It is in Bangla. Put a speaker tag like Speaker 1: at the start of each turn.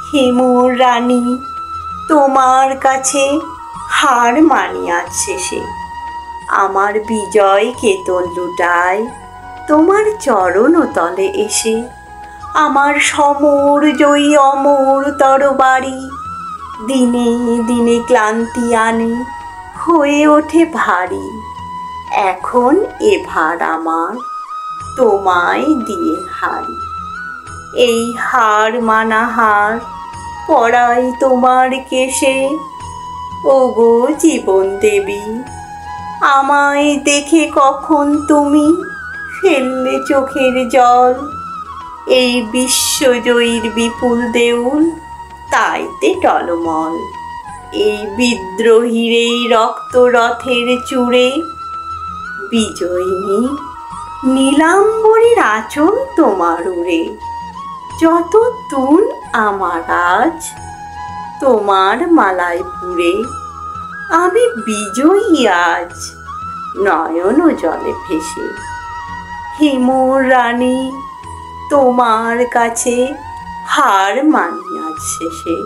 Speaker 1: হে মোর রানী, তোমার কাছে হার মানি আজ শেষে। আমার বিজয় কেতন লুটায় তোমার চরণ তলে এসে। আমার সমর জয়ী অমর তরবারি দিনে দিনে ক্লান্তি আনে, হয়ে ওঠে ভারী। এখন এভার আমার তোমায় দিয়ে হারি। এই হার মানা হার পরাই তোমার কেশে। ওগো জীবন দেবী, আমায় দেখে কখন তুমি ফেললে চোখের জল? এই বিশ্বজয়ীর বিপুল দেউল তাইতে টলমল। এই বিদ্রোহীর এই রক্তরথের চূড়ে বিজয়িনী নীলাম্বরীর আঁচল তোমার উড়ে। যত তুন আমার আজ তোমার মালায় পুরে। আমি বিজয়ী আজ নয়ন জলে ভেসে। হে মোর রানী, তোমার কাছে হার মানি আজ শেষে।